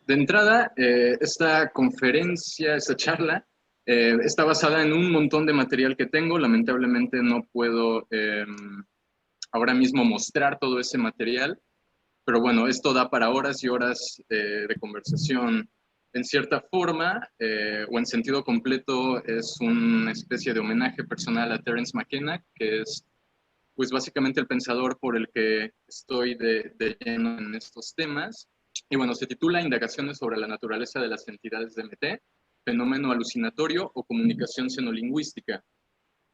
De entrada, esta conferencia, esta charla, está basada en un montón de material que tengo. Lamentablemente no puedo ahora mismo mostrar todo ese material, pero bueno, esto da para horas y horas de conversación. En cierta forma, o en sentido completo, es una especie de homenaje personal a Terence McKenna, que es pues básicamente el pensador por el que estoy de lleno en estos temas. Y bueno, se titula Indagaciones sobre la naturaleza de las entidades DMT, fenómeno alucinatorio o comunicación xenolingüística.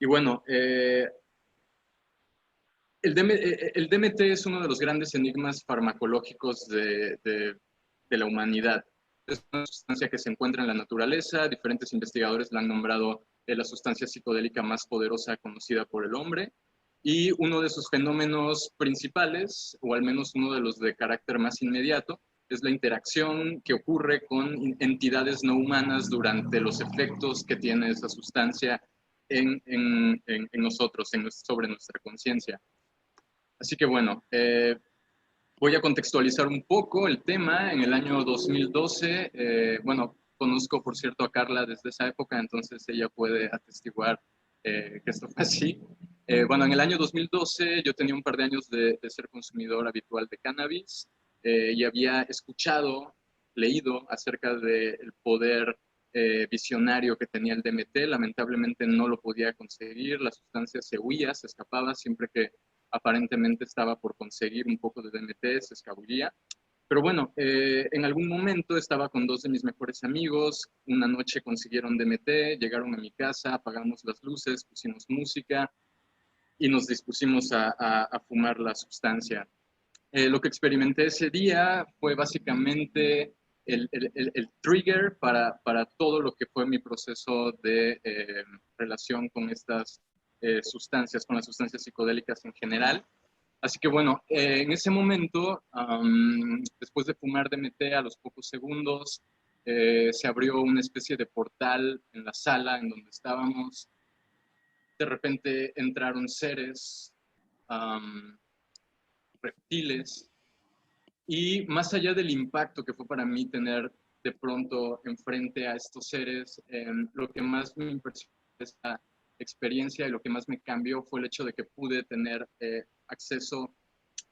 Y bueno, el DMT es uno de los grandes enigmas farmacológicos de la humanidad. Es una sustancia que se encuentra en la naturaleza. Diferentes investigadores la han nombrado la sustancia psicodélica más poderosa conocida por el hombre. Y uno de sus fenómenos principales, o al menos uno de los de carácter más inmediato, es la interacción que ocurre con entidades no humanas durante los efectos que tiene esa sustancia en nosotros, sobre nuestra conciencia. Así que bueno, voy a contextualizar un poco el tema. En el año 2012, bueno, conozco por cierto a Carla desde esa época, entonces ella puede atestiguar que esto fue así. Bueno, en el año 2012 yo tenía un par de años de ser consumidor habitual de cannabis y había escuchado, leído acerca del poder visionario que tenía el DMT. Lamentablemente no lo podía conseguir, la sustancia se huía, se escapaba siempre que aparentemente estaba por conseguir un poco de DMT, se escabullía. Pero bueno, en algún momento estaba con dos de mis mejores amigos, una noche consiguieron DMT, llegaron a mi casa, apagamos las luces, pusimos música y nos dispusimos a fumar la sustancia. Lo que experimenté ese día fue básicamente el trigger para todo lo que fue mi proceso de relación con estas sustancias, con las sustancias psicodélicas en general. Así que bueno, en ese momento, después de fumar DMT, a los pocos segundos, se abrió una especie de portal en la sala en donde estábamos. De repente entraron seres, um, reptiles, y más allá del impacto que fue para mí tener de pronto enfrente a estos seres, lo que más me impresionó de esta experiencia y lo que más me cambió fue el hecho de que pude tener acceso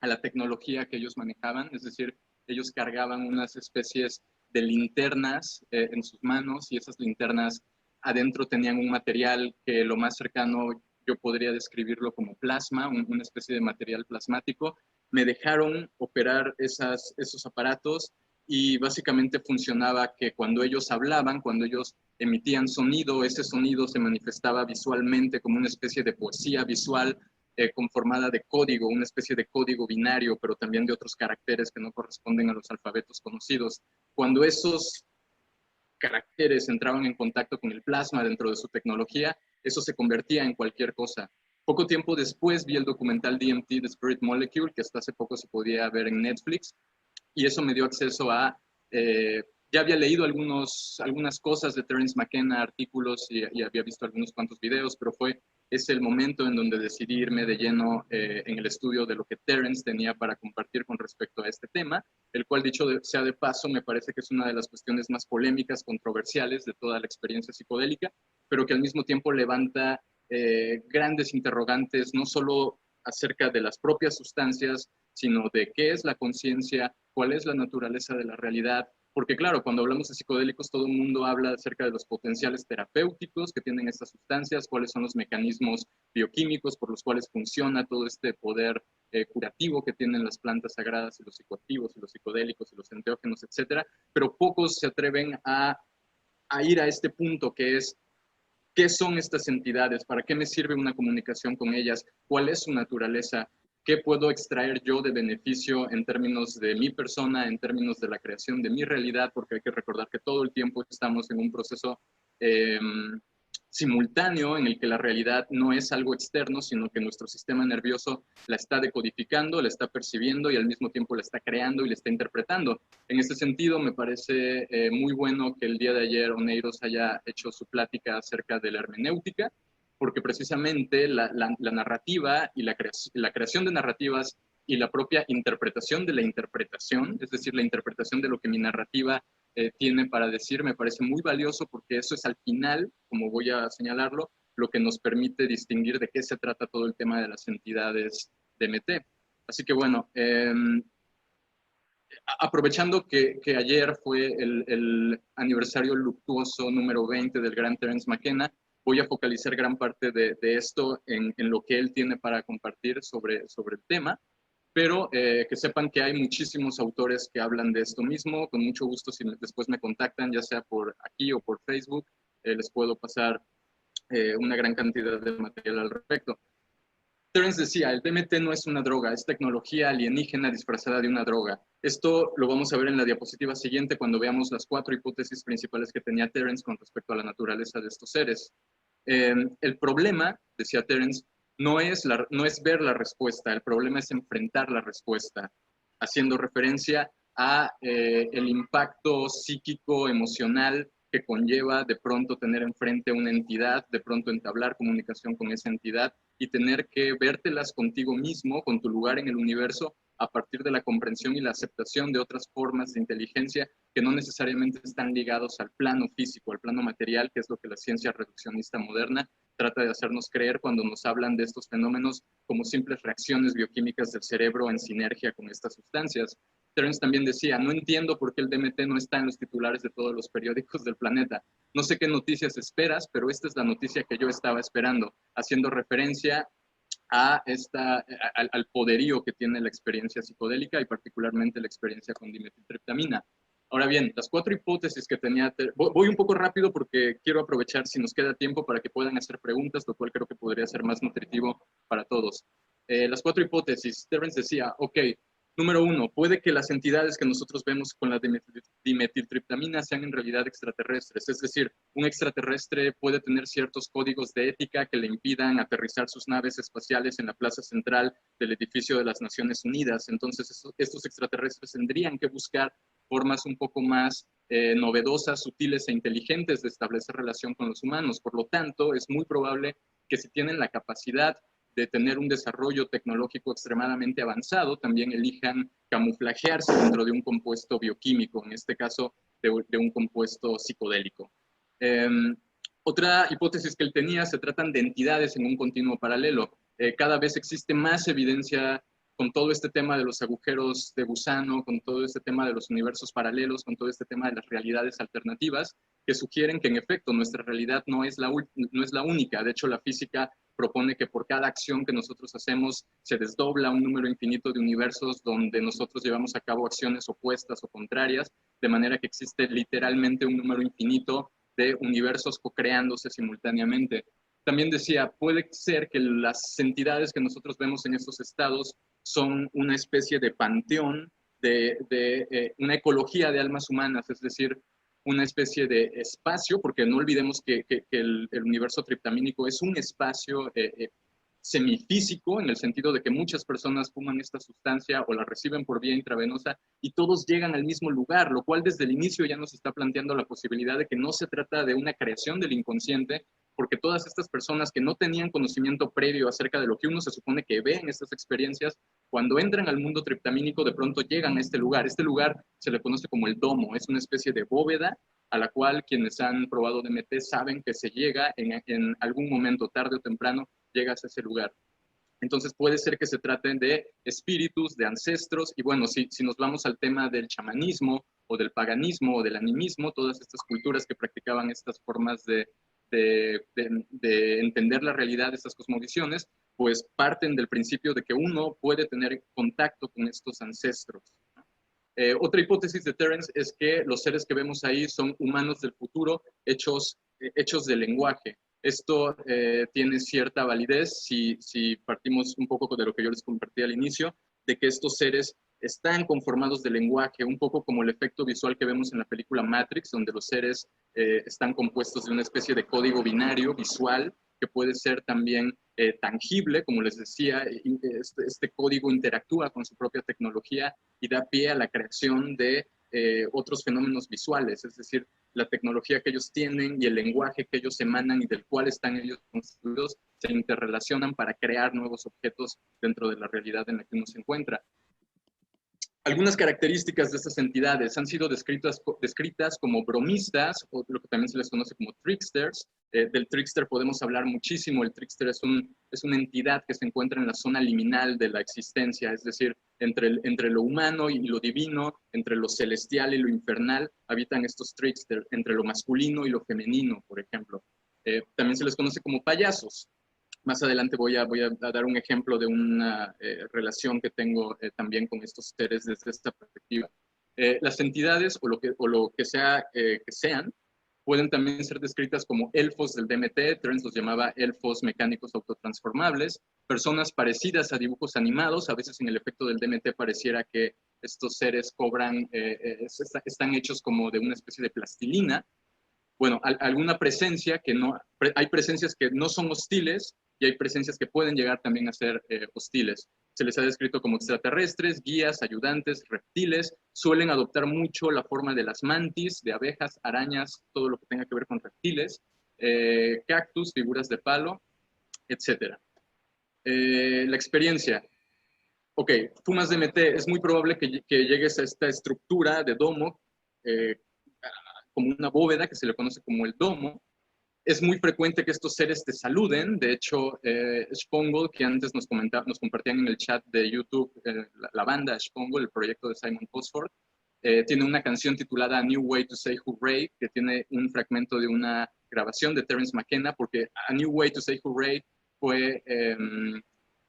a la tecnología que ellos manejaban, es decir, ellos cargaban unas especies de linternas en sus manos y esas linternas adentro tenían un material que lo más cercano yo podría describirlo como plasma, una especie de material plasmático. Me dejaron operar esos aparatos y básicamente funcionaba que cuando ellos hablaban, cuando ellos emitían sonido, ese sonido se manifestaba visualmente como una especie de poesía visual conformada de código, una especie de código binario, pero también de otros caracteres que no corresponden a los alfabetos conocidos. Cuando esos caracteres entraban en contacto con el plasma dentro de su tecnología, eso se convertía en cualquier cosa. Poco tiempo después vi el documental DMT, The Spirit Molecule, que hasta hace poco se podía ver en Netflix, y eso me dio acceso a... ya había leído algunas cosas de Terence McKenna, artículos, y había visto algunos cuantos videos, pero es el momento en donde decidí irme de lleno en el estudio de lo que Terence tenía para compartir con respecto a este tema, el cual, dicho sea de paso, me parece que es una de las cuestiones más polémicas, controversiales de toda la experiencia psicodélica, pero que al mismo tiempo levanta grandes interrogantes, no solo acerca de las propias sustancias, sino de qué es la conciencia, cuál es la naturaleza de la realidad, porque claro, cuando hablamos de psicodélicos, todo el mundo habla acerca de los potenciales terapéuticos que tienen estas sustancias, cuáles son los mecanismos bioquímicos por los cuales funciona todo este poder curativo que tienen las plantas sagradas y los psicoactivos y los psicodélicos y los enteógenos, etcétera, pero pocos se atreven a ir a este punto que es ¿qué son estas entidades? ¿Para qué me sirve una comunicación con ellas? ¿Cuál es su naturaleza? ¿Qué puedo extraer yo de beneficio en términos de mi persona, en términos de la creación de mi realidad? Porque hay que recordar que todo el tiempo estamos en un proceso eh, simultáneo en el que la realidad no es algo externo, sino que nuestro sistema nervioso la está decodificando, la está percibiendo y al mismo tiempo la está creando y la está interpretando. En este sentido, me parece muy bueno que el día de ayer Oneiros haya hecho su plática acerca de la hermenéutica, porque precisamente la narrativa y la creación de narrativas y la propia interpretación de la interpretación, es decir, la interpretación de lo que mi narrativa tiene para decir, me parece muy valioso porque eso es al final, como voy a señalarlo, lo que nos permite distinguir de qué se trata todo el tema de las entidades DMT. Así que bueno, aprovechando que ayer fue el aniversario luctuoso número 20 del gran Terence McKenna, voy a focalizar gran parte de esto en lo que él tiene para compartir sobre el tema, pero que sepan que hay muchísimos autores que hablan de esto mismo. Con mucho gusto, si después me contactan, ya sea por aquí o por Facebook, les puedo pasar una gran cantidad de material al respecto. Terence decía, el DMT no es una droga, es tecnología alienígena disfrazada de una droga. Esto lo vamos a ver en la diapositiva siguiente cuando veamos las 4 hipótesis principales que tenía Terence con respecto a la naturaleza de estos seres. El problema, decía Terence, no es ver la respuesta, el problema es enfrentar la respuesta, haciendo referencia a el impacto psíquico, emocional que conlleva de pronto tener enfrente una entidad, de pronto entablar comunicación con esa entidad y tener que vértelas contigo mismo, con tu lugar en el universo, a partir de la comprensión y la aceptación de otras formas de inteligencia que no necesariamente están ligados al plano físico, al plano material, que es lo que la ciencia reduccionista moderna trata de hacernos creer cuando nos hablan de estos fenómenos como simples reacciones bioquímicas del cerebro en sinergia con estas sustancias. Terence también decía, no entiendo por qué el DMT no está en los titulares de todos los periódicos del planeta. No sé qué noticias esperas, pero esta es la noticia que yo estaba esperando, haciendo referencia al poderío que tiene la experiencia psicodélica y particularmente la experiencia con dimetiltriptamina. Ahora bien, las 4 hipótesis que tenía, voy un poco rápido porque quiero aprovechar si nos queda tiempo para que puedan hacer preguntas, lo cual creo que podría ser más nutritivo para todos. Las 4 hipótesis, Terence decía, ok, número 1, puede que las entidades que nosotros vemos con la dimetiltriptamina sean en realidad extraterrestres, es decir, un extraterrestre puede tener ciertos códigos de ética que le impidan aterrizar sus naves espaciales en la plaza central del edificio de las Naciones Unidas, entonces estos extraterrestres tendrían que buscar formas un poco más novedosas, sutiles e inteligentes de establecer relación con los humanos. Por lo tanto, es muy probable que si tienen la capacidad de tener un desarrollo tecnológico extremadamente avanzado, también elijan camuflajearse dentro de un compuesto bioquímico, en este caso de un compuesto psicodélico. Otra hipótesis que él tenía, se tratan de entidades en un continuo paralelo. Cada vez existe más evidencia con todo este tema de los agujeros de gusano, con todo este tema de los universos paralelos, con todo este tema de las realidades alternativas, que sugieren que en efecto nuestra realidad no es la única. De hecho, la física propone que por cada acción que nosotros hacemos se desdobla un número infinito de universos donde nosotros llevamos a cabo acciones opuestas o contrarias, de manera que existe literalmente un número infinito de universos co-creándose simultáneamente. También decía, puede ser que las entidades que nosotros vemos en estos estados son una especie de panteón, de una ecología de almas humanas, es decir, una especie de espacio, porque no olvidemos que el universo triptamínico es un espacio semifísico, en el sentido de que muchas personas fuman esta sustancia o la reciben por vía intravenosa y todos llegan al mismo lugar, lo cual desde el inicio ya nos está planteando la posibilidad de que no se trata de una creación del inconsciente, porque todas estas personas que no tenían conocimiento previo acerca de lo que uno se supone que ve en estas experiencias, cuando entran al mundo triptamínico de pronto llegan a este lugar. Este lugar se le conoce como el domo, es una especie de bóveda a la cual quienes han probado DMT saben que se llega en algún momento, tarde o temprano, llegas a ese lugar. Entonces puede ser que se traten de espíritus, de ancestros, y bueno, si nos vamos al tema del chamanismo o del paganismo o del animismo, todas estas culturas que practicaban estas formas de entender la realidad de estas cosmovisiones, pues parten del principio de que uno puede tener contacto con estos ancestros. Otra hipótesis de Terence es que los seres que vemos ahí son humanos del futuro hechos de lenguaje. Esto tiene cierta validez si partimos un poco de lo que yo les compartí al inicio, de que estos seres están conformados de lenguaje, un poco como el efecto visual que vemos en la película Matrix, donde los seres están compuestos de una especie de código binario visual que puede ser también tangible, como les decía, este código interactúa con su propia tecnología y da pie a la creación de otros fenómenos visuales, es decir, la tecnología que ellos tienen y el lenguaje que ellos emanan y del cual están ellos construidos se interrelacionan para crear nuevos objetos dentro de la realidad en la que uno se encuentra. Algunas características de estas entidades han sido descritas como bromistas, o lo que también se les conoce como tricksters. Del trickster podemos hablar muchísimo. El trickster es una entidad que se encuentra en la zona liminal de la existencia, es decir, entre lo humano y lo divino, entre lo celestial y lo infernal, habitan estos tricksters, entre lo masculino y lo femenino, por ejemplo. También se les conoce como payasos. Más adelante voy a dar un ejemplo de una relación que tengo también con estos seres desde esta perspectiva. Las entidades o lo que sea que sean pueden también ser descritas como elfos del DMT. Terence los llamaba elfos mecánicos autotransformables, personas parecidas a dibujos animados. A veces en el efecto del DMT pareciera que estos seres están hechos como de una especie de plastilina. Bueno, alguna presencia que no, hay presencias que no son hostiles y hay presencias que pueden llegar también a ser hostiles. Se les ha descrito como extraterrestres, guías, ayudantes, reptiles, suelen adoptar mucho la forma de las mantis, de abejas, arañas, todo lo que tenga que ver con reptiles, cactus, figuras de palo, etc. La experiencia. Ok, fumas DMT, es muy probable que llegues a esta estructura de domo, como una bóveda que se le conoce como el domo. Es muy frecuente que estos seres te saluden. De hecho, Shpongle, que antes nos compartían en el chat de YouTube, la banda Shpongle, el proyecto de Simon Posford, tiene una canción titulada A New Way to Say Hooray, que tiene un fragmento de una grabación de Terence McKenna, porque A New Way to Say Hooray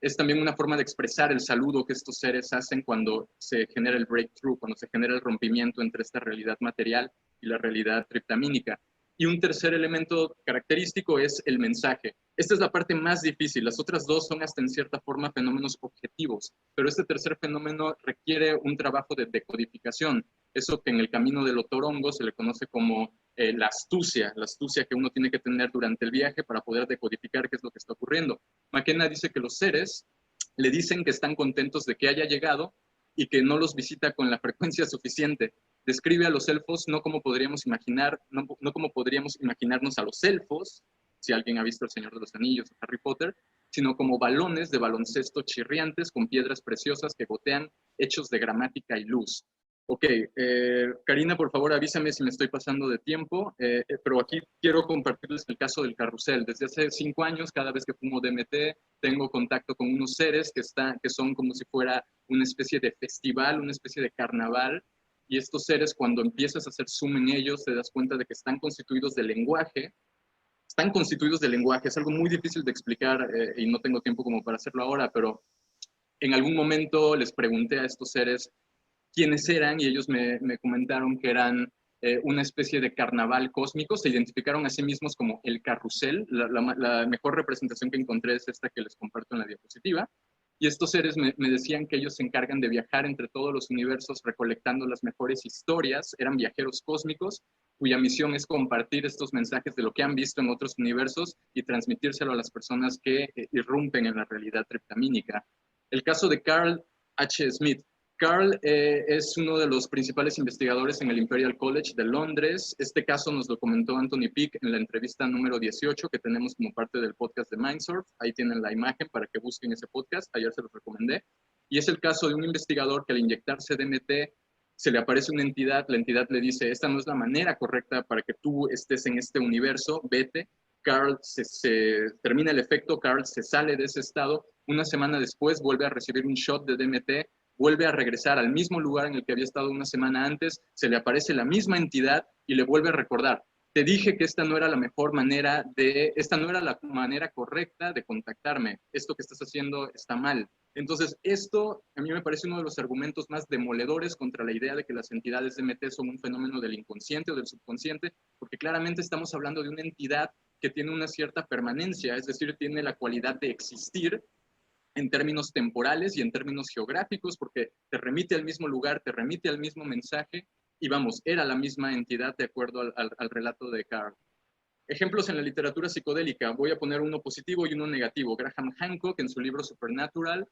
es también una forma de expresar el saludo que estos seres hacen cuando se genera el breakthrough, cuando se genera el rompimiento entre esta realidad material y la realidad triptamínica. Y un tercer elemento característico es el mensaje. Esta es la parte más difícil. Las otras dos son hasta en cierta forma fenómenos objetivos, pero este tercer fenómeno requiere un trabajo de decodificación. Eso que en el camino del otorongo se le conoce como la astucia que uno tiene que tener durante el viaje para poder decodificar qué es lo que está ocurriendo. McKenna dice que los seres le dicen que están contentos de que haya llegado y que no los visita con la frecuencia suficiente. Describe a los elfos no como podríamos imaginar, no como podríamos imaginarnos a los elfos, si alguien ha visto El Señor de los Anillos o Harry Potter, sino como balones de baloncesto chirriantes con piedras preciosas que gotean, hechos de gramática y luz. Ok, Karina, por favor avísame si me estoy pasando de tiempo, pero aquí quiero compartirles el caso del carrusel. Desde hace 5 años, cada vez que fumo DMT, tengo contacto con unos seres que son como si fuera una especie de festival, una especie de carnaval, y estos seres, cuando empiezas a hacer zoom en ellos, te das cuenta de que están constituidos de lenguaje. Es algo muy difícil de explicar y no tengo tiempo como para hacerlo ahora, pero en algún momento les pregunté a estos seres quiénes eran y ellos me comentaron que eran una especie de carnaval cósmico. Se identificaron a sí mismos como el carrusel. La mejor representación que encontré es esta que les comparto en la diapositiva. Y estos seres me decían que ellos se encargan de viajar entre todos los universos recolectando las mejores historias. Eran viajeros cósmicos cuya misión es compartir estos mensajes de lo que han visto en otros universos y transmitírselo a las personas que irrumpen en la realidad triptamínica. El caso de Carl H. Smith. Carl es uno de los principales investigadores en el Imperial College de Londres. Este caso nos lo comentó Anthony Peake en la entrevista número 18 que tenemos como parte del podcast de Mindsurf. Ahí tienen la imagen para que busquen ese podcast. Ayer se los recomendé. Y es el caso de un investigador que al inyectarse DMT se le aparece una entidad. La entidad le dice, esta no es la manera correcta para que tú estés en este universo, vete. Carl se termina el efecto, Carl se sale de ese estado. Una semana después vuelve a recibir un shot de DMT, vuelve a regresar al mismo lugar en el que había estado una semana antes, se le aparece la misma entidad y le vuelve a recordar, te dije que esta no era la manera correcta de contactarme, esto que estás haciendo está mal. Entonces, esto a mí me parece uno de los argumentos más demoledores contra la idea de que las entidades DMT son un fenómeno del inconsciente o del subconsciente, porque claramente estamos hablando de una entidad que tiene una cierta permanencia, es decir, tiene la cualidad de existir en términos temporales y en términos geográficos, porque te remite al mismo lugar, te remite al mismo mensaje, y vamos, era la misma entidad de acuerdo al relato de Carl. Ejemplos en la literatura psicodélica, voy a poner uno positivo y uno negativo. Graham Hancock, en su libro Supernatural,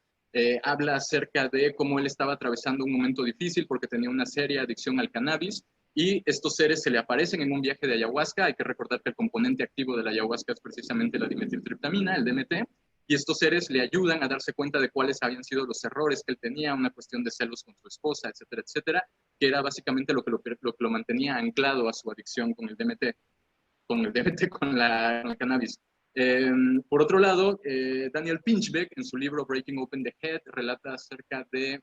Habla acerca de cómo él estaba atravesando un momento difícil porque tenía una seria adicción al cannabis y estos seres se le aparecen en un viaje de ayahuasca. Hay que recordar que el componente activo de la ayahuasca es precisamente la dimetiltriptamina, el DMT, y estos seres le ayudan a darse cuenta de cuáles habían sido los errores que él tenía, una cuestión de celos con su esposa, etcétera, etcétera, que era básicamente lo que lo mantenía anclado a su adicción con el DMT, con el cannabis. Eh, por otro lado, Daniel Pinchbeck, en su libro Breaking Open the Head, relata acerca de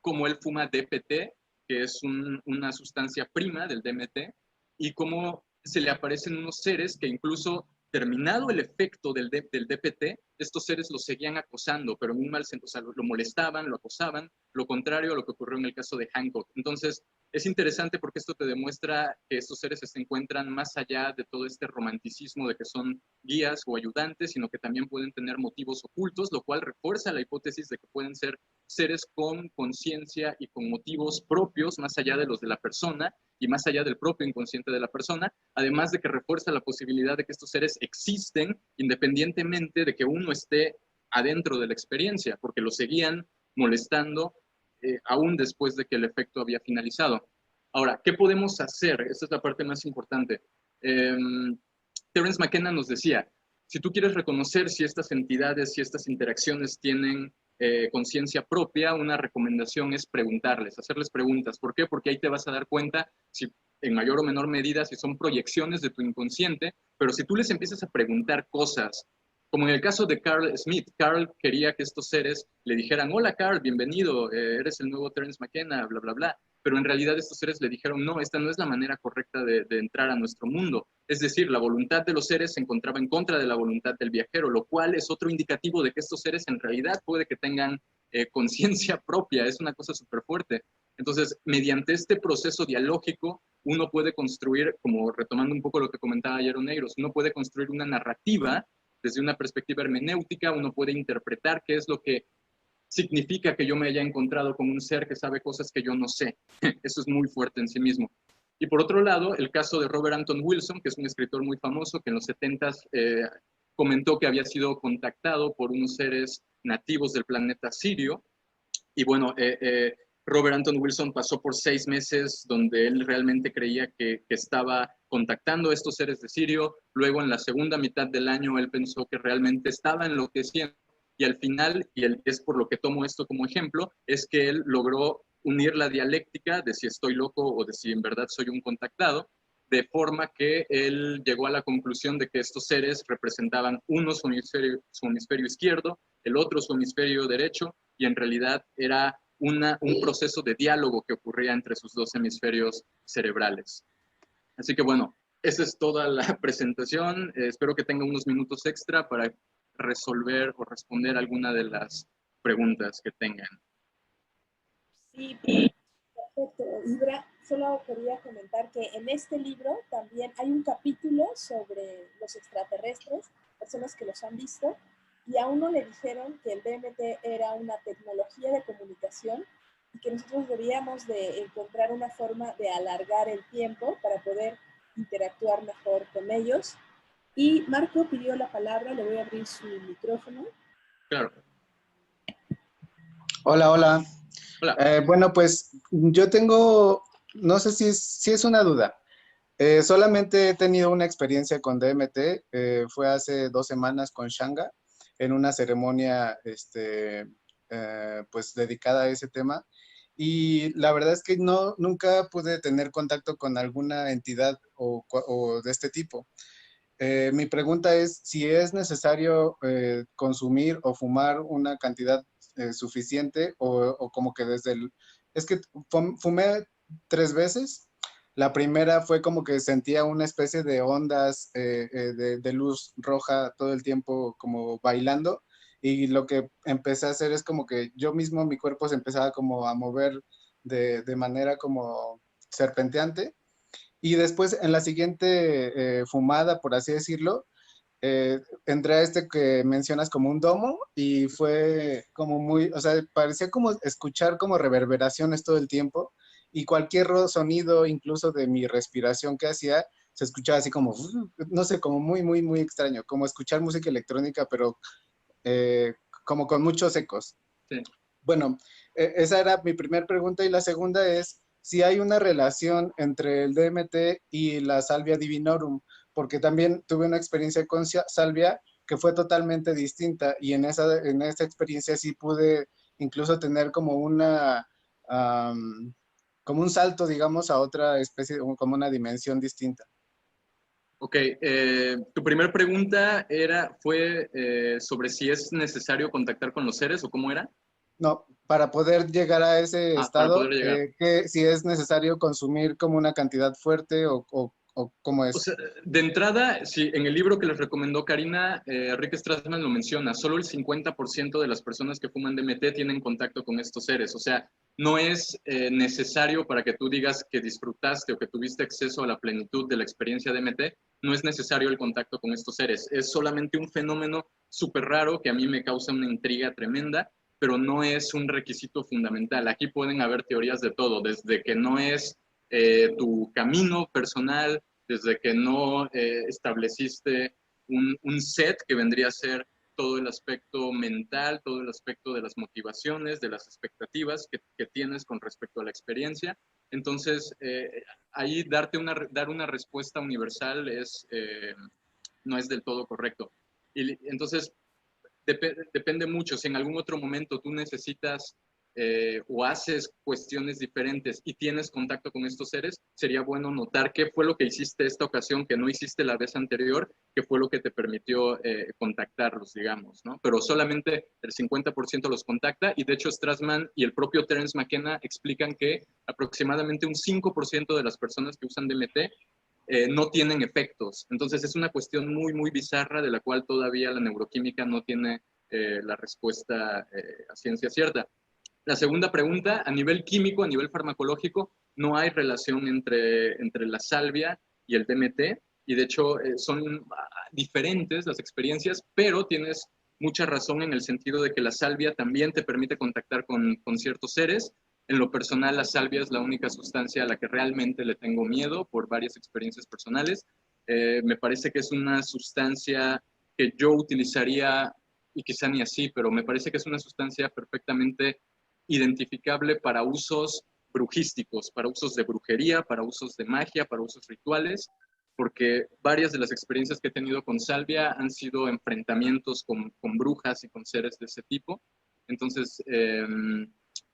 cómo él fuma DPT, que es una sustancia prima del DMT, y cómo se le aparecen unos seres que incluso terminado el efecto del DPT, estos seres lo seguían acosando, pero en un mal sentido, o sea, lo molestaban, lo acosaban, lo contrario a lo que ocurrió en el caso de Hancock. Entonces, es interesante porque esto te demuestra que estos seres se encuentran más allá de todo este romanticismo de que son guías o ayudantes, sino que también pueden tener motivos ocultos, lo cual refuerza la hipótesis de que pueden ser seres con conciencia y con motivos propios, más allá de los de la persona y más allá del propio inconsciente de la persona, además de que refuerza la posibilidad de que estos seres existen independientemente de que uno esté adentro de la experiencia, porque lo seguían molestando aún después de que el efecto había finalizado. Ahora, ¿qué podemos hacer? Esta es la parte más importante. Eh, Terence McKenna nos decía, si tú quieres reconocer si estas entidades, si estas interacciones tienen conciencia propia, una recomendación es preguntarles, hacerles preguntas. ¿Por qué? Porque ahí te vas a dar cuenta si en mayor o menor medida si son proyecciones de tu inconsciente, pero si tú les empiezas a preguntar cosas, como en el caso de Carl Smith, Carl quería que estos seres le dijeran, hola Carl, bienvenido, eres el nuevo Terence McKenna, bla, bla, bla, pero en realidad estos seres le dijeron, no, esta no es la manera correcta de entrar a nuestro mundo. Es decir, la voluntad de los seres se encontraba en contra de la voluntad del viajero, lo cual es otro indicativo de que estos seres en realidad puede que tengan conciencia propia, es una cosa súper fuerte. Entonces, mediante este proceso dialógico, uno puede construir, como retomando un poco lo que comentaba ayer Oneiros, uno puede construir una narrativa desde una perspectiva hermenéutica, uno puede interpretar qué es lo que significa que yo me haya encontrado con un ser que sabe cosas que yo no sé. Eso es muy fuerte en sí mismo. Y por otro lado, el caso de Robert Anton Wilson, que es un escritor muy famoso que en los 70s comentó que había sido contactado por unos seres nativos del planeta Sirio. Y bueno, Robert Anton Wilson pasó por 6 meses donde él realmente creía que estaba contactando a estos seres de Sirio. Luego, en la segunda mitad del año, él pensó que realmente estaba enloqueciendo. Y al final, es por lo que tomo esto como ejemplo, es que él logró unir la dialéctica de si estoy loco o de si en verdad soy un contactado, de forma que él llegó a la conclusión de que estos seres representaban uno su hemisferio izquierdo, el otro su hemisferio derecho, y en realidad era un proceso de diálogo que ocurría entre sus dos hemisferios cerebrales. Así que bueno, esa es toda la presentación. Espero que tenga unos minutos extra para resolver o responder alguna de las preguntas que tengan. Sí, perfecto. Ibra, solo quería comentar que en este libro también hay un capítulo sobre los extraterrestres, personas que los han visto, y a uno le dijeron que el DMT era una tecnología de comunicación y que nosotros debíamos de encontrar una forma de alargar el tiempo para poder interactuar mejor con ellos. Y Marco pidió la palabra, le voy a abrir su micrófono. Claro. Hola, hola. Hola. Bueno, pues yo tengo, no sé si es una duda. Solamente he tenido una experiencia con DMT, fue hace 2 semanas con Shanga, en una ceremonia pues dedicada a ese tema. Y la verdad es que nunca pude tener contacto con alguna entidad o de este tipo. Mi pregunta es si es necesario consumir o fumar una cantidad suficiente o como que desde el... Es que fumé 3 veces. La primera fue como que sentía una especie de ondas de luz roja todo el tiempo como bailando y lo que empecé a hacer es como que yo mismo mi cuerpo se empezaba como a mover de manera como serpenteante. Y después, en la siguiente fumada, por así decirlo, entré a este que mencionas como un domo y fue como muy, o sea, parecía como escuchar como reverberaciones todo el tiempo y cualquier sonido, incluso de mi respiración que hacía, se escuchaba así como, no sé, como muy, muy, muy extraño, como escuchar música electrónica, pero como con muchos ecos. Sí. Bueno, esa era mi primera pregunta y la segunda es si hay una relación entre el DMT y la Salvia divinorum, porque también tuve una experiencia con Salvia que fue totalmente distinta y en esa experiencia sí pude incluso tener como como un salto, digamos, a otra especie, como una dimensión distinta. Ok, tu primera pregunta fue sobre si es necesario contactar con los seres o cómo era. No, para poder llegar a ese Para estado, poder llegar. que si es necesario consumir como una cantidad fuerte o cómo O es. sea, de entrada, sí, en el libro que les recomendó Karina, Rick Strassman lo menciona, solo el 50% de las personas que fuman DMT tienen contacto con estos seres. O sea, no es necesario para que tú digas que disfrutaste o que tuviste acceso a la plenitud de la experiencia DMT, no es necesario el contacto con estos seres. Es solamente un fenómeno súper raro que a mí me causa una intriga tremenda, pero no es un requisito fundamental. Aquí pueden haber teorías de todo, desde que no es tu camino personal, desde que no estableciste un set que vendría a ser todo el aspecto mental, todo el aspecto de las motivaciones, de las expectativas que tienes con respecto a la experiencia. Entonces, ahí dar una respuesta universal no es del todo correcto. Y entonces, depende mucho. Si en algún otro momento tú necesitas o haces cuestiones diferentes y tienes contacto con estos seres, sería bueno notar qué fue lo que hiciste esta ocasión que no hiciste la vez anterior, qué fue lo que te permitió contactarlos, digamos, ¿no? Pero solamente el 50% los contacta y de hecho Strassman y el propio Terence McKenna explican que aproximadamente un 5% de las personas que usan DMT no tienen efectos. Entonces es una cuestión muy, muy bizarra de la cual todavía la neuroquímica no tiene la respuesta a ciencia cierta. La segunda pregunta, a nivel químico, a nivel farmacológico, no hay relación entre la salvia y el DMT, y de hecho son diferentes las experiencias, pero tienes mucha razón en el sentido de que la salvia también te permite contactar con ciertos seres. En lo personal, la salvia es la única sustancia a la que realmente le tengo miedo por varias experiencias personales. Me parece que es una sustancia que yo utilizaría, y quizá ni así, pero me parece que es una sustancia perfectamente identificable para usos brujísticos, para usos de brujería, para usos de magia, para usos rituales, porque varias de las experiencias que he tenido con salvia han sido enfrentamientos con brujas y con seres de ese tipo. Entonces,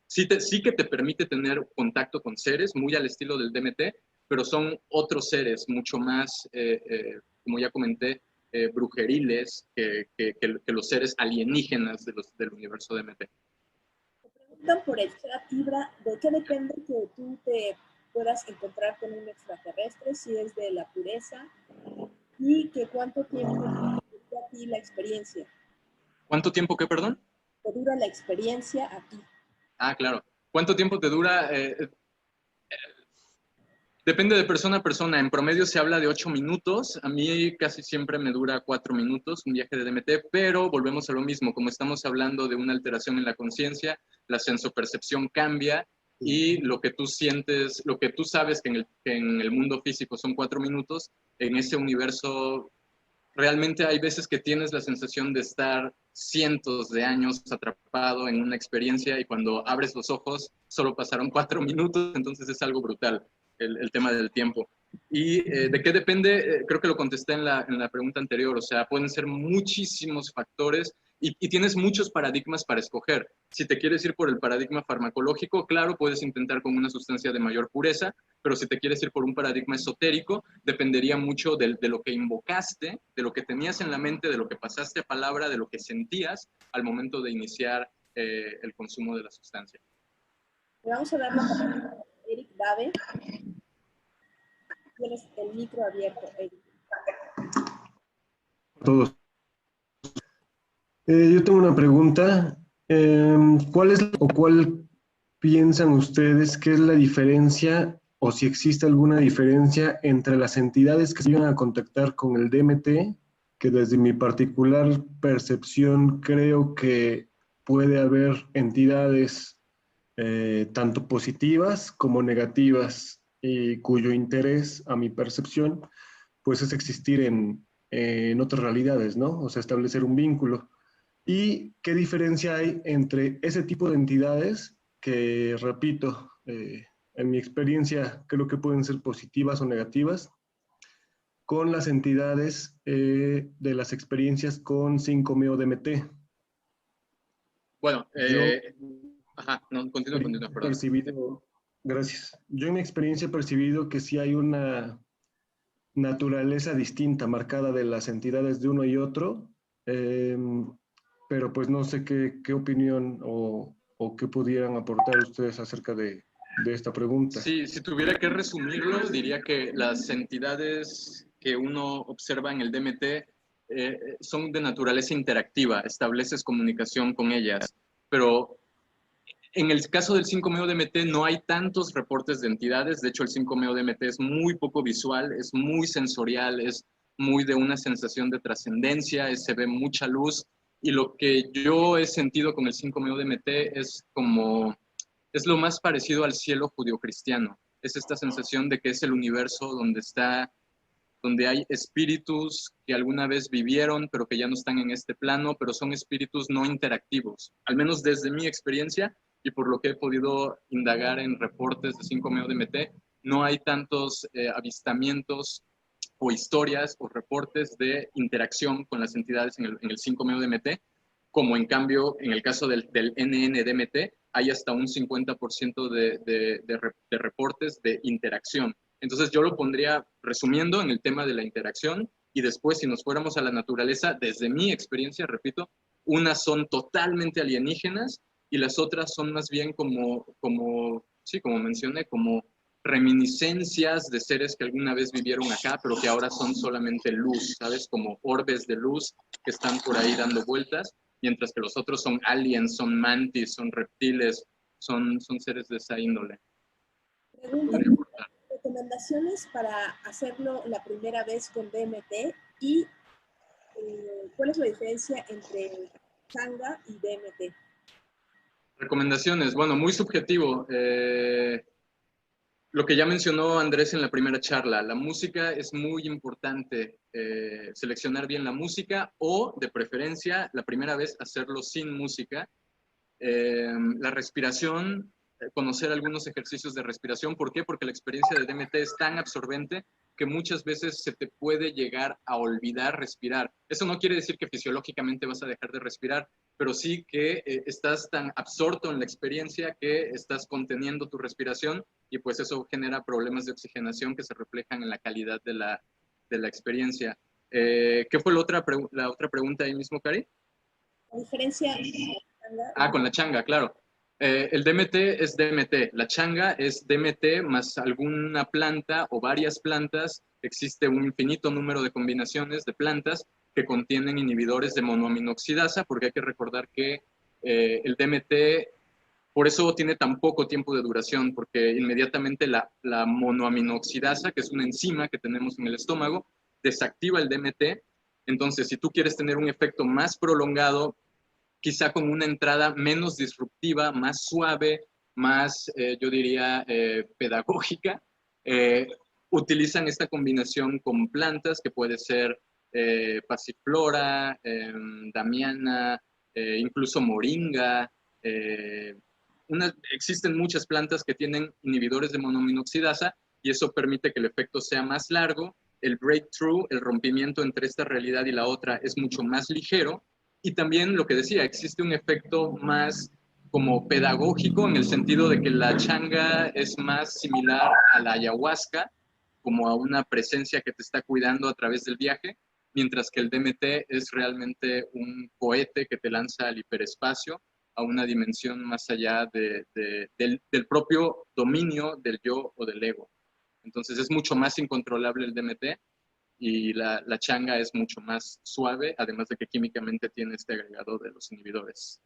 sí que te permite tener contacto con seres, muy al estilo del DMT, pero son otros seres mucho más, como ya comenté, brujeriles que los seres alienígenas del universo DMT. Preguntan por el chat, Ibra, ¿de qué depende que tú te puedas encontrar con un extraterrestre? Si es de la pureza y que cuánto tiempo te dura a ti la experiencia. ¿Cuánto tiempo qué, perdón? ¿Te dura la experiencia a ti? Ah, claro. ¿Cuánto tiempo te dura? Depende de persona a persona. En promedio se habla de 8 minutos. A mí casi siempre me dura 4 minutos un viaje de DMT, pero volvemos a lo mismo. Como estamos hablando de una alteración en la conciencia, la sensopercepción cambia y lo que tú sientes, lo que tú sabes que en el mundo físico son 4 minutos, en ese universo realmente hay veces que tienes la sensación de estar cientos de años atrapado en una experiencia y cuando abres los ojos solo pasaron 4 minutos, entonces es algo brutal el tema del tiempo. ¿Y de qué depende? Creo que lo contesté en la pregunta anterior, o sea, pueden ser muchísimos factores y tienes muchos paradigmas para escoger. Si te quieres ir por el paradigma farmacológico, claro, puedes intentar con una sustancia de mayor pureza, pero si te quieres ir por un paradigma esotérico, dependería mucho de lo que invocaste, de lo que tenías en la mente, de lo que pasaste a palabra, de lo que sentías al momento de iniciar el consumo de la sustancia. Le vamos a dar la palabra a Eric Dave. Tienes el micro abierto, Eric. Todos. Yo tengo una pregunta. ¿Cuál es o cuál piensan ustedes que es la diferencia o si existe alguna diferencia entre las entidades que se llegan a contactar con el DMT, que desde mi particular percepción creo que puede haber entidades tanto positivas como negativas y cuyo interés, a mi percepción, pues es existir en otras realidades, ¿no? O sea, establecer un vínculo. ¿Y qué diferencia hay entre ese tipo de entidades que, repito, en mi experiencia creo que pueden ser positivas o negativas, con las entidades de las experiencias con 5-MeO DMT? Bueno, Yo ajá, no, continúa, he perdón. percibido, gracias. Yo en mi experiencia he percibido que sí hay una naturaleza distinta, marcada de las entidades de uno y otro, eh, pero pues no sé qué opinión o qué pudieran aportar ustedes acerca de esta pregunta. Sí, si tuviera que resumirlo, diría que las entidades que uno observa en el DMT son de naturaleza interactiva, estableces comunicación con ellas, pero en el caso del 5-MeO-DMT no hay tantos reportes de entidades, de hecho el 5-MeO-DMT es muy poco visual, es muy sensorial, es muy de una sensación de trascendencia, se ve mucha luz, y lo que yo he sentido con el 5-MeO-DMT es lo más parecido al cielo judio-cristiano. Es esta sensación de que es el universo donde hay espíritus que alguna vez vivieron, pero que ya no están en este plano, pero son espíritus no interactivos. Al menos desde mi experiencia y por lo que he podido indagar en reportes de 5-MeO-DMT, no hay tantos avistamientos o historias o reportes de interacción con las entidades en el 5-MeO-DMT, como en cambio en el caso del NN-DMT hay hasta un 50% de reportes de interacción. Entonces yo lo pondría resumiendo en el tema de la interacción, y después si nos fuéramos a la naturaleza, desde mi experiencia, repito, unas son totalmente alienígenas y las otras son más bien sí, como mencioné, como reminiscencias de seres que alguna vez vivieron acá, pero que ahora son solamente luz, ¿sabes? Como orbes de luz que están por ahí dando vueltas, mientras que los otros son aliens, son mantis, son reptiles, son seres de esa índole. Pregunta, Podría aportar. recomendaciones para hacerlo la primera vez con DMT y ¿cuál es la diferencia entre changa y DMT? Recomendaciones, bueno, muy subjetivo. Lo que ya mencionó Andrés en la primera charla, la música es muy importante, seleccionar bien la música o, de preferencia, la primera vez hacerlo sin música. La respiración, conocer algunos ejercicios de respiración. ¿Por qué? Porque la experiencia de DMT es tan absorbente que muchas veces se te puede llegar a olvidar respirar. Eso no quiere decir que fisiológicamente vas a dejar de respirar, pero sí que estás tan absorto en la experiencia que estás conteniendo tu respiración, y pues eso genera problemas de oxigenación que se reflejan en la calidad de la experiencia. ¿Qué fue la otra pregunta ahí mismo, Cari? La diferencia entre changa Ah, con la changa, claro. El DMT es DMT, la changa es DMT más alguna planta o varias plantas. Existe un infinito número de combinaciones de plantas que contienen inhibidores de monoaminoxidasa, porque hay que recordar que el DMT, por eso tiene tan poco tiempo de duración, porque inmediatamente la monoaminoxidasa, que es una enzima que tenemos en el estómago, desactiva el DMT. Entonces, si tú quieres tener un efecto más prolongado, quizá con una entrada menos disruptiva, más suave, más, yo diría, pedagógica. Eh, Utilizan esta combinación con plantas que puede ser pasiflora, damiana, incluso moringa. Existen muchas plantas que tienen inhibidores de monoaminoxidasa y eso permite que el efecto sea más largo. El breakthrough, el rompimiento entre esta realidad y la otra, es mucho más ligero. Y también lo que decía, existe un efecto más como pedagógico en el sentido de que la changa es más similar a la ayahuasca, como a una presencia que te está cuidando a través del viaje, mientras que el DMT es realmente un cohete que te lanza al hiperespacio, a una dimensión más allá del propio dominio del yo o del ego. Entonces es mucho más incontrolable el DMT, y la changa es mucho más suave, además de que químicamente tiene este agregado de los inhibidores.